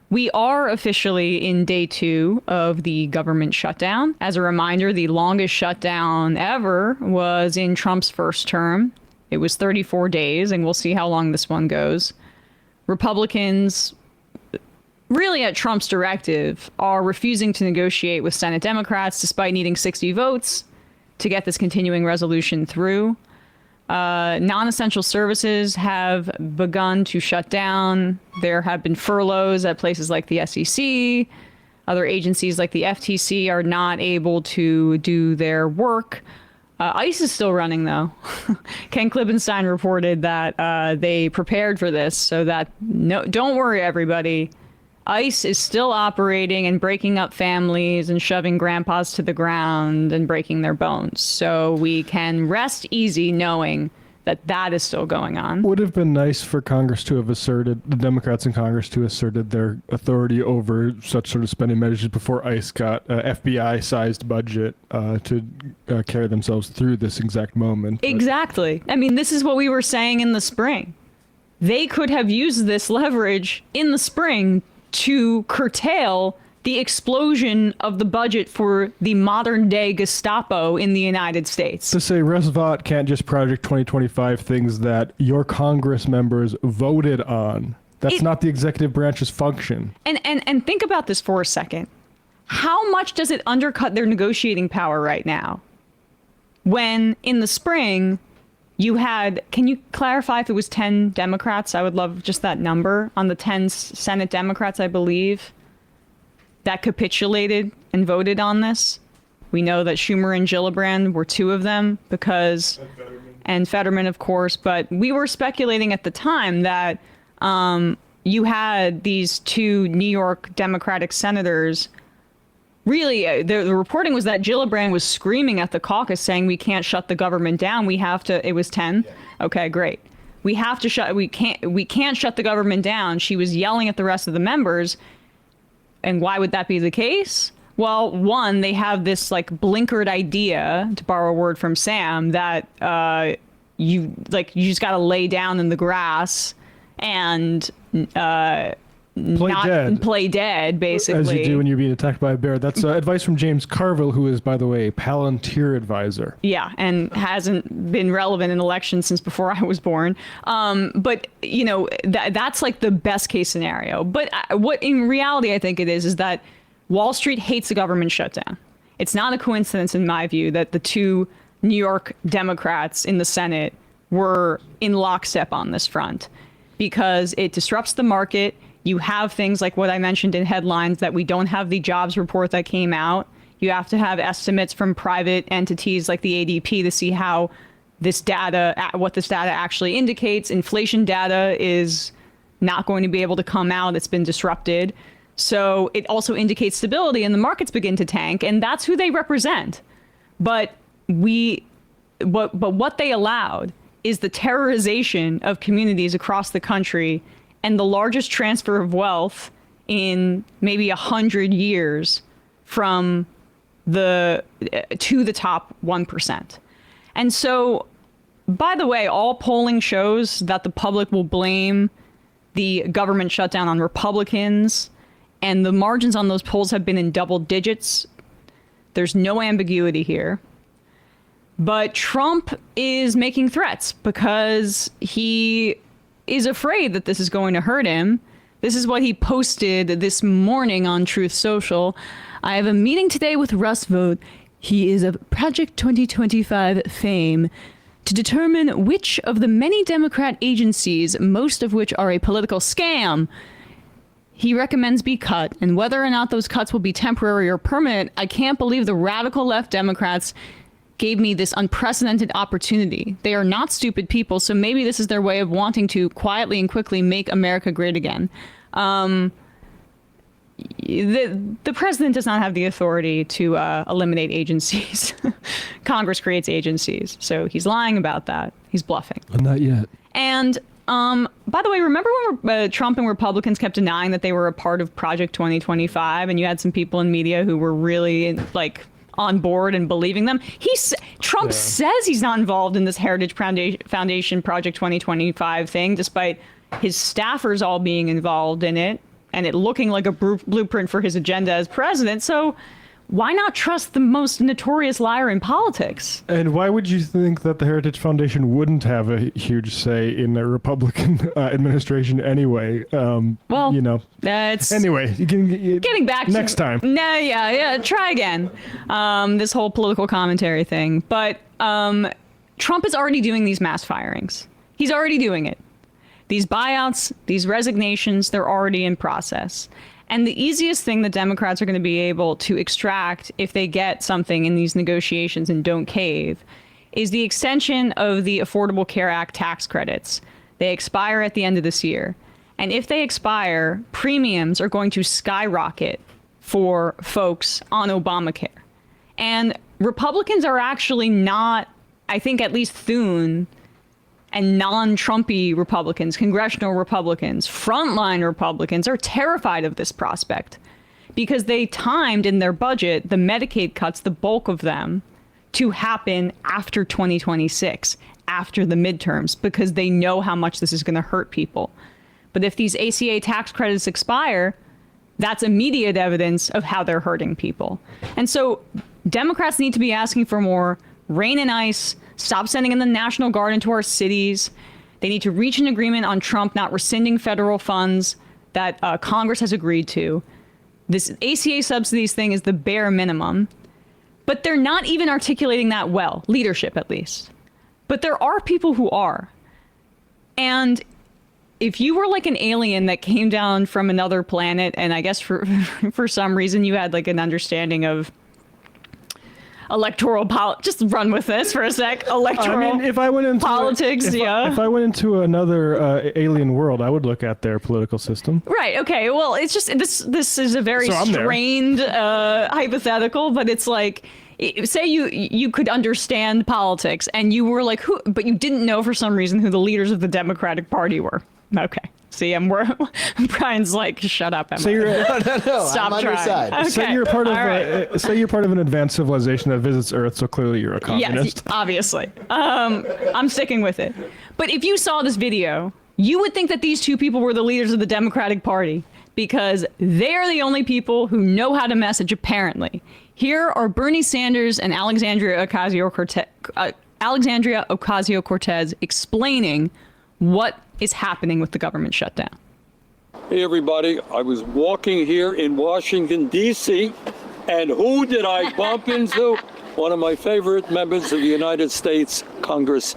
We are officially in day 2 of the government shutdown. As a reminder, the longest shutdown ever was in Trump's first term. It was 34 days, and we'll see how long this one goes. Republicans, really at Trump's directive, are refusing to negotiate with Senate Democrats despite needing 60 votes to get this continuing resolution through. Non-essential services have begun to shut down. There have been furloughs at places like the SEC. Other agencies like the FTC are not able to do their work. ICE is still running, though. Ken Klippenstein reported that they prepared for this, so that don't worry, everybody. ICE is still operating and breaking up families and shoving grandpas to the ground and breaking their bones. So we can rest easy knowing that that is still going on. Would have been nice for Congress to have asserted, the Democrats in Congress to asserted their authority over such sort of spending measures before ICE got an FBI-sized budget to carry themselves through this exact moment. Exactly. I mean, this is what we were saying in the spring. They could have used this leverage in the spring to curtail the explosion of the budget for the modern day Gestapo in the United States. To say Roosevelt can't just Project 2025 things that your Congress members voted on. That's not the executive branch's function. And think about this for a second. How much does it undercut their negotiating power right now? When in the spring you had, can you clarify if it was 10 Democrats? I would love just that number on the 10 Senate Democrats, I believe, that capitulated and voted on this. We know that Schumer and Gillibrand were 2 of them because, and Fetterman, of course, but we were speculating at the time that you had these 2 New York Democratic senators. Really, the reporting was that Gillibrand was screaming at the caucus saying, we can't shut the government down. We have to, it was 10. Yeah. Okay, great. We have to shut, we can't shut the government down. She was yelling at the rest of the members. And why would that be the case? Well, one, they have this like blinkered idea, to borrow a word from Sam, that you just got to lay down in the grass and play dead, basically. As you do when you're being attacked by a bear. That's advice from James Carville, who is, by the way, a Palantir advisor. Yeah, and hasn't been relevant in elections since before I was born. But, you know, that's like the best case scenario. But what in reality I think it is that Wall Street hates the government shutdown. It's not a coincidence, in my view, that the 2 New York Democrats in the Senate were in lockstep on this front, because it disrupts the market. You have things like what I mentioned in headlines, that we don't have the jobs report that came out. You have to have estimates from private entities like the ADP to see how this data, what this data actually indicates. Inflation data is not going to be able to come out. It's been disrupted. So it also indicates stability, and the markets begin to tank, and that's who they represent. But what they allowed is the terrorization of communities across the country and the largest transfer of wealth in maybe 100 years from to the top 1%. And so, by the way, all polling shows that the public will blame the government shutdown on Republicans, and the margins on those polls have been in double digits. There's no ambiguity here. But Trump is making threats because he is afraid that this is going to hurt him. This is what he posted this morning on Truth Social. I have a meeting today with Russ Vought. He is of Project 2025 fame to determine which of the many Democrat agencies, most of which are a political scam, he recommends be cut, and whether or not those cuts will be temporary or permanent. I can't believe the radical left Democrats gave me this unprecedented opportunity. They are not stupid people, so maybe this is their way of wanting to quietly and quickly make America great again. The president does not have the authority to eliminate agencies. Congress creates agencies, so he's lying about that. He's bluffing. Not yet. And by the way, remember when Trump and Republicans kept denying that they were a part of Project 2025, and you had some people in media who were really like on board and believing them? Trump says he's not involved in this Heritage Foundation Project 2025 thing, despite his staffers all being involved in it and it looking like a blueprint for his agenda as president. So why not trust the most notorious liar in politics? And why would you think that the Heritage Foundation wouldn't have a huge say in a Republican administration anyway? Well, you know. It's anyway, getting back next to, time. No, yeah, try again. This whole political commentary thing, but Trump is already doing these mass firings. He's already doing it. These buyouts, these resignations, they're already in process. And the easiest thing the Democrats are going to be able to extract if they get something in these negotiations and don't cave is the extension of the Affordable Care Act tax credits. They expire at the end of this year. And if they expire, premiums are going to skyrocket for folks on Obamacare. And Republicans are actually not, I think at least Thune and non-Trumpy Republicans, congressional Republicans, frontline Republicans are terrified of this prospect because they timed in their budget the Medicaid cuts, the bulk of them, to happen after 2026, after the midterms, because they know how much this is going to hurt people. But if these ACA tax credits expire, that's immediate evidence of how they're hurting people. And so Democrats need to be asking for more rain and ice. Stop sending in the National Guard into our cities. They need to reach an agreement on Trump not rescinding federal funds that Congress has agreed to. This ACA subsidies thing is the bare minimum. But they're not even articulating that well, leadership at least. But there are people who are. And if you were like an alien that came down from another planet, and I guess for some reason you had like an understanding of electoral just run with this for a sec. Electoral if I went into politics, if I went into another alien world, I would look at their political system. Right. Okay. Well, it's just this is a very strained hypothetical, but it's like, say you could understand politics and you were like, who, but you didn't know for some reason who the leaders of the Democratic Party were. Okay. See, Brian's like, shut up, Emma. So you're, no, Stop I'm on your trying. side. Okay. Say you're part of All say you're part of an advanced civilization that visits Earth, so clearly you're a communist. Yes, obviously. I'm sticking with it. But if you saw this video, you would think that these two people were the leaders of the Democratic Party because they're the only people who know how to message, apparently. Here are Bernie Sanders and Alexandria Ocasio-Cortez explaining what is happening with the government shutdown. Hey, everybody. I was walking here in Washington, D.C., and who did I bump into? One of my favorite members of the United States Congress,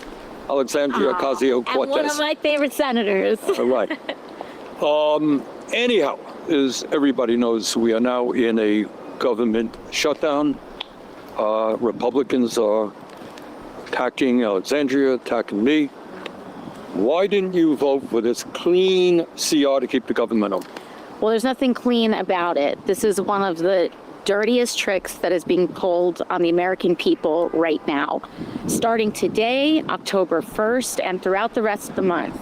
Alexandria Ocasio-Cortez. And one of my favorite senators. All right. Anyhow, as everybody knows, we are now in a government shutdown. Republicans are attacking Alexandria, attacking me. Why didn't you vote for this clean CR to keep the government open? Well, there's nothing clean about it. This is one of the dirtiest tricks that is being pulled on the American people right now. Starting today, October 1st, and throughout the rest of the month,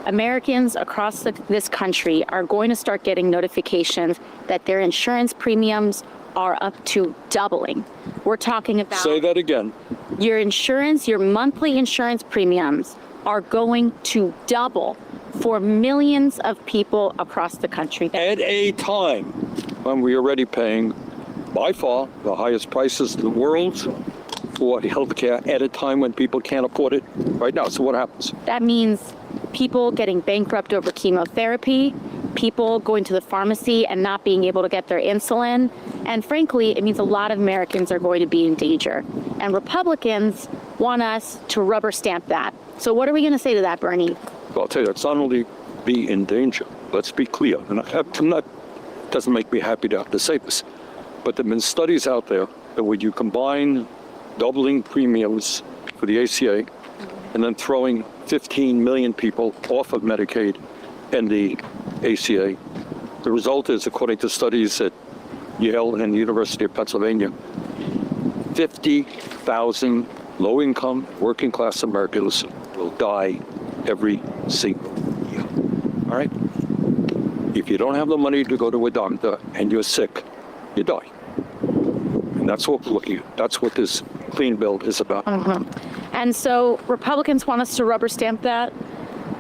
Americans across this country are going to start getting notifications that their insurance premiums are up to doubling. We're talking about... Say that again. Your monthly insurance premiums are going to double for millions of people across the country. At a time when we are already paying, by far, the highest prices in the world for healthcare, at a time when people can't afford it right now. So what happens? That means people getting bankrupt over chemotherapy, people going to the pharmacy and not being able to get their insulin. And frankly, it means a lot of Americans are going to be in danger. And Republicans want us to rubber stamp that. So what are we going to say to that, Bernie? Well, I'll tell you, it's not only be in danger. Let's be clear. And it doesn't make me happy to have to say this, but there have been studies out there that when you combine doubling premiums for the ACA and then throwing 15 million people off of Medicaid and the ACA, the result is, according to studies at Yale and the University of Pennsylvania, 50,000 low-income, working-class Americans will die every single year. All right? If you don't have the money to go to a doctor and you're sick, you die. And that's what we're looking at. That's what this clean bill is about. And so Republicans want us to rubber stamp that.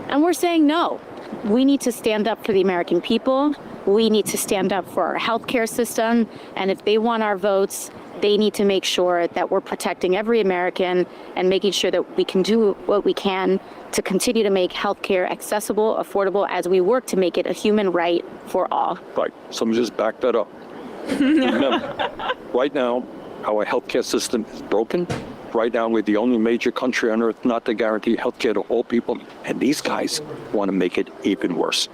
And we're saying no. We need to stand up for the American people. We need to stand up for our healthcare system. And if they want our votes, they need to make sure that we're protecting every American and making sure that we can do what we can to continue to make healthcare accessible, affordable, as we work to make it a human right for all. Right. So let me just back that up. Remember, right now, our healthcare system is broken. Right now, we're the only major country on earth not to guarantee healthcare to all people. And these guys want to make it even worse.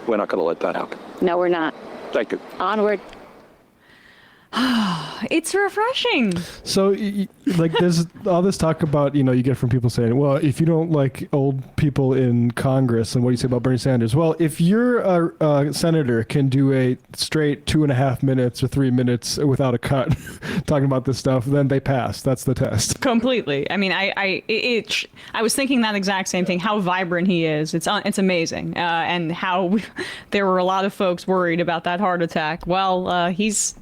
We're not going to let that happen. No, we're not. Thank you. Onward. It's refreshing. So, like, there's all this talk about, you get from people saying, well, if you don't like old people in Congress, and what do you say about Bernie Sanders? Well, if your senator can do a straight 2.5 minutes or 3 minutes without a cut talking about this stuff, then they pass. That's the test. Completely. I mean, I was thinking that exact same thing. How vibrant he is. It's amazing. And how there were a lot of folks worried about that heart attack. Well, he's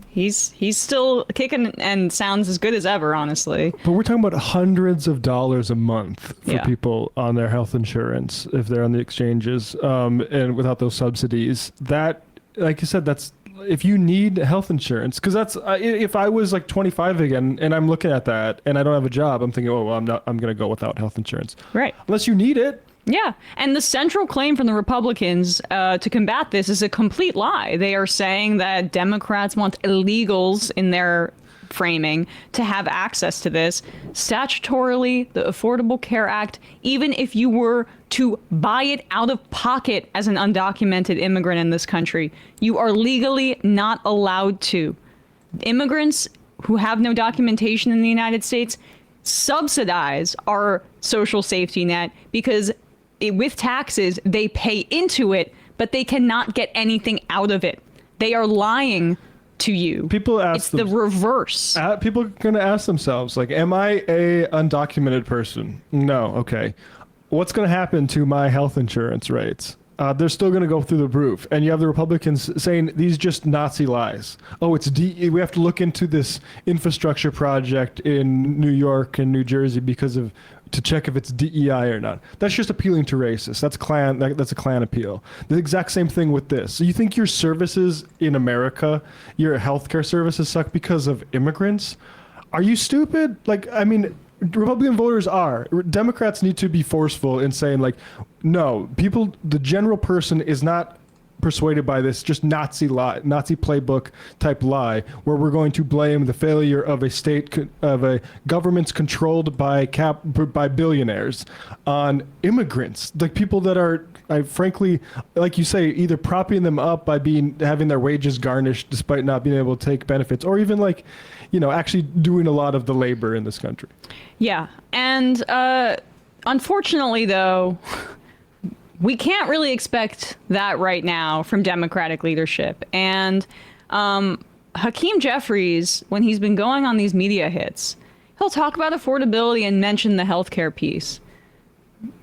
still kicking and sounds as good as ever, honestly. But we're talking about hundreds of dollars a month for Yeah. people on their health insurance if they're on the exchanges, and without those subsidies. That, like you said, that's if you need health insurance, because that's if I was like 25 again and I'm looking at that and I don't have a job, I'm thinking, oh, well, I'm going to go without health insurance. Right. Unless you need it. Yeah. And the central claim from the Republicans to combat this is a complete lie. They are saying that Democrats want illegals in their framing to have access to this. Statutorily, the Affordable Care Act, even if you were to buy it out of pocket as an undocumented immigrant in this country, you are legally not allowed to. Immigrants who have no documentation in the United States subsidize our social safety net because with taxes, they pay into it, but they cannot get anything out of it. They are lying to you. People ask It's the reverse. People are going to ask themselves, like, am I a undocumented person? No. Okay. What's going to happen to my health insurance rates? They're still going to go through the roof. And you have the Republicans saying these just Nazi lies. Oh, we have to look into this infrastructure project in New York and New Jersey to check if it's DEI or not. That's just appealing to racists. That's a Klan appeal. The exact same thing with this. So you think your services in America, your healthcare services suck because of immigrants? Are you stupid? Like, I mean, Republican voters are. Democrats need to be forceful in saying, like, no, the general person is not persuaded by this just Nazi playbook type lie, where we're going to blame the failure of a governments controlled by billionaires on immigrants, like people that are, frankly, like you say, either propping them up by having their wages garnished despite not being able to take benefits, or even actually doing a lot of the labor in this country. Yeah. And unfortunately, though, we can't really expect that right now from Democratic leadership. And Hakeem Jeffries, when he's been going on these media hits, he'll talk about affordability and mention the healthcare piece.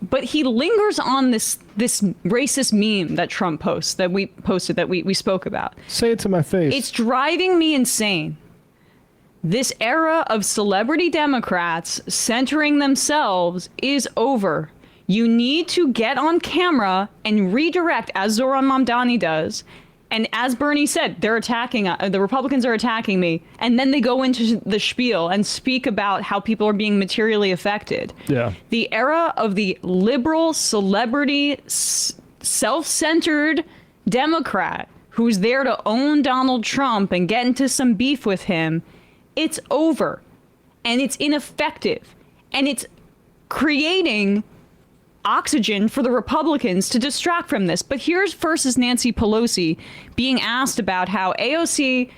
But he lingers on this racist meme that Trump posted that we spoke about. Say it to my face. It's driving me insane. This era of celebrity Democrats centering themselves is over. You need to get on camera and redirect, as Zoran Mamdani does. And as Bernie said, they're attacking, the Republicans are attacking me. And then they go into the spiel and speak about how people are being materially affected. Yeah. The era of the liberal, celebrity, self-centered Democrat who's there to own Donald Trump and get into some beef with him, it's over. And it's ineffective. And it's creating oxygen for the Republicans to distract from this. But here's versus Nancy Pelosi being asked about how AOC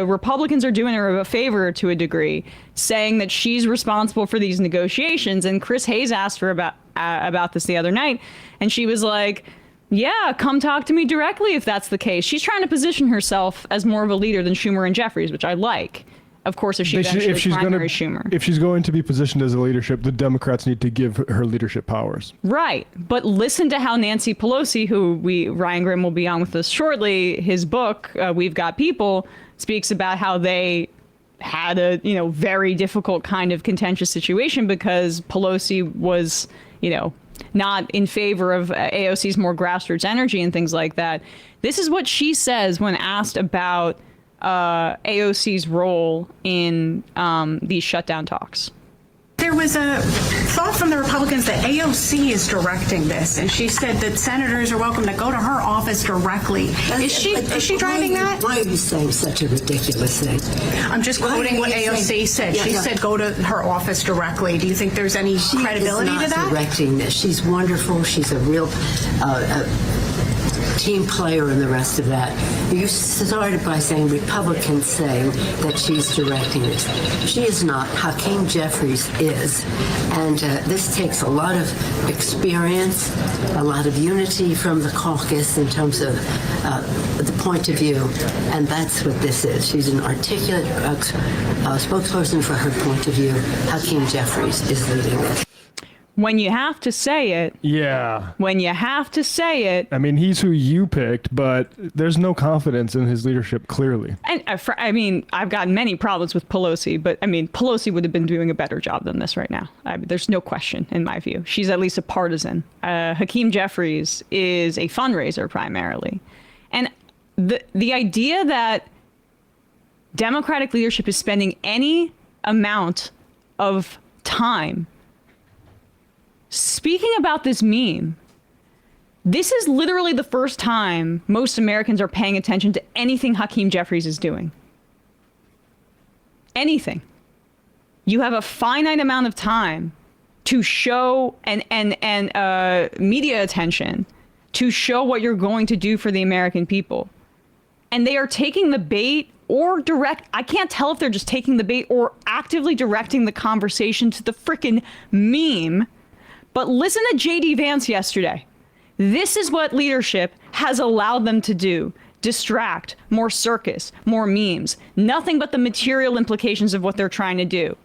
Republicans are doing her a favor to a degree, saying that she's responsible for these negotiations. And Chris Hayes asked her about this the other night, and she was like, yeah, come talk to me directly if that's the case. She's trying to position herself as more of a leader than Schumer and Jeffries, which I like. Of course, if she's Schumer. If she's going to be positioned as a leadership, the Democrats need to give her leadership powers. Right. But listen to how Nancy Pelosi, who Ryan Grimm will be on with us shortly, his book, We've Got People, speaks about how they had a, very difficult kind of contentious situation because Pelosi was, not in favor of AOC's more grassroots energy and things like that. This is what she says when asked about AOC's role in these shutdown talks. There was a thought from the Republicans that AOC is directing this, and she said that senators are welcome to go to her office directly. Is she driving that? Why are you saying such a ridiculous thing? I'm just quoting what AOC said. She said go to her office directly. Do you think there's any credibility to that? She's not directing this. She's wonderful. She's a real team player and the rest of that. You started by saying Republicans saying that she's directing this. She is not. Hakeem Jeffries is. And this takes a lot of experience, a lot of unity from the caucus in terms of the point of view. And that's what this is. She's an articulate spokesperson for her point of view. Hakeem Jeffries is leading this. When you have to say it. Yeah. When you have to say it. I mean, he's who you picked, but there's no confidence in his leadership, clearly. And I mean, I've got many problems with Pelosi, but I mean, Pelosi would have been doing a better job than this right now. There's no question, in my view. She's at least a partisan. Hakeem Jeffries is a fundraiser primarily. And the idea that Democratic leadership is spending any amount of time speaking about this meme, this is literally the first time most Americans are paying attention to anything Hakeem Jeffries is doing. Anything. You have a finite amount of time to show and media attention to show what you're going to do for the American people. And they are taking the bait or I can't tell if they're just taking the bait or actively directing the conversation to the frickin' meme. But listen to J.D. Vance yesterday. This is what leadership has allowed them to do. Distract, more circus, more memes. Nothing but the material implications of what they're trying to do.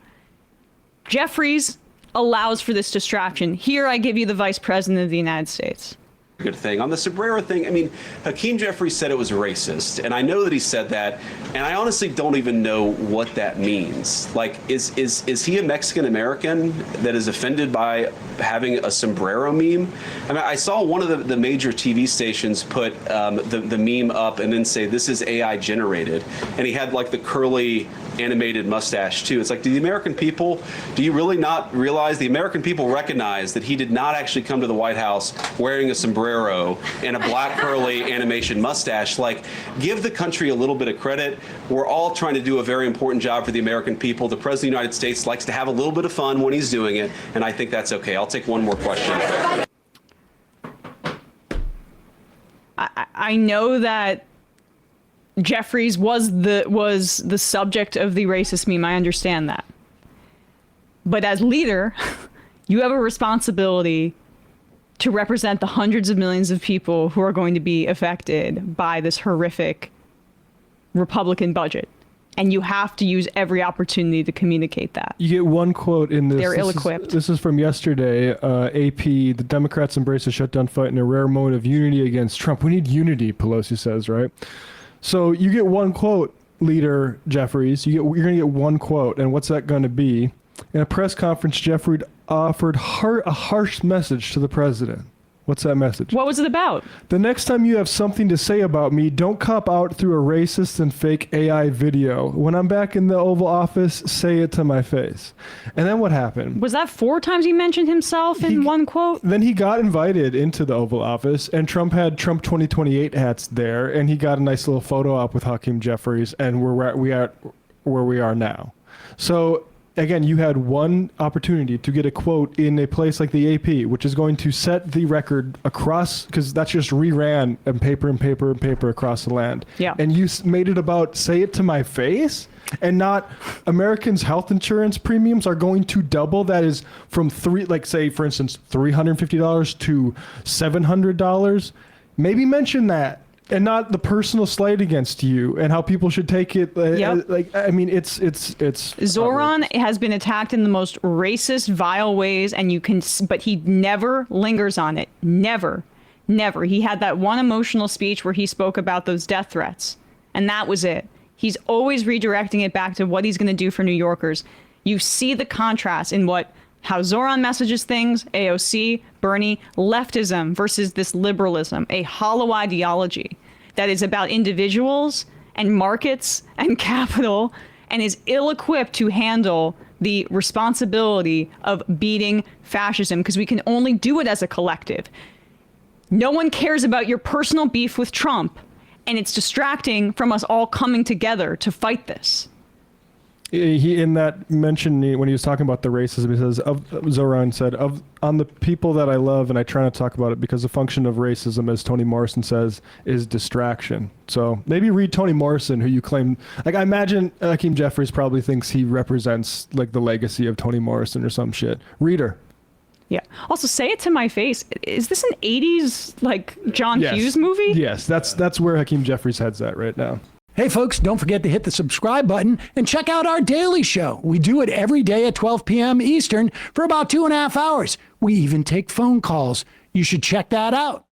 Jeffries allows for this distraction. Here I give you the Vice President of the United States. Good thing. On the sombrero thing, I mean, Hakeem Jeffries said it was racist, and I know that he said that, and I honestly don't even know what that means. Like, is he a Mexican American that is offended by having a sombrero meme? I mean, I saw one of the major TV stations put the meme up and then say this is AI generated, and he had like the curly animated mustache too. It's like, do you really not realize the American people recognize that he did not actually come to the White House wearing a sombrero and a black curly animation mustache? Like, give the country a little bit of credit. We're all trying to do a very important job for the American people. The President of the United States likes to have a little bit of fun when he's doing it, and I think that's okay. I'll take one more question. I know that Jeffries was the subject of the racist meme. I understand that. But as leader, you have a responsibility to represent the hundreds of millions of people who are going to be affected by this horrific Republican budget. And you have to use every opportunity to communicate that. You get one quote in this. They're ill-equipped. This is from yesterday. AP, the Democrats embrace a shutdown fight in a rare moment of unity against Trump. We need unity, Pelosi says, right? So you get one quote, Leader Jeffries. You're going to get one quote. And what's that going to be? In a press conference, Jeffries offered a harsh message to the president. What's that message? What was it about? The next time you have something to say about me, don't cop out through a racist and fake AI video. When I'm back in the Oval Office, say it to my face. And then what happened? Was that 4 times he mentioned himself in one quote? Then he got invited into the Oval Office, and Trump had Trump 2028 hats there, and he got a nice little photo op with Hakeem Jeffries, and we are where we are now. So again, you had one opportunity to get a quote in a place like the AP, which is going to set the record across, because that's just reran and paper across the land. Yeah. And you made it about say it to my face, and not Americans' health insurance premiums are going to double. That is from say for instance, $350 to $700. Maybe mention that. And not the personal slight against you and how people should take it. Yep. I mean, it's Zoran has been attacked in the most racist, vile ways, and but he never lingers on it. Never. He had that one emotional speech where he spoke about those death threats, and that was it. He's always redirecting it back to what he's going to do for New Yorkers. You see the contrast in what how Zoran messages things, AOC, Bernie, leftism versus this liberalism, a hollow ideology that is about individuals and markets and capital and is ill-equipped to handle the responsibility of beating fascism because we can only do it as a collective. No one cares about your personal beef with Trump, and it's distracting from us all coming together to fight this. He in that mention when he was talking about the racism, he says, Zoran said, on the people that I love, and I try not to talk about it because the function of racism, as Toni Morrison says, is distraction. So maybe read Toni Morrison, who you claim, like I imagine Hakeem Jeffries probably thinks he represents like the legacy of Toni Morrison or some shit. Read her. Yeah. Also, say it to my face. Is this an 80s like John Hughes movie? Yes, that's where Hakeem Jeffries' head's at right now. Hey folks, don't forget to hit the subscribe button and check out our daily show. We do it every day at 12 p.m. Eastern for about 2.5 hours. We even take phone calls. You should check that out.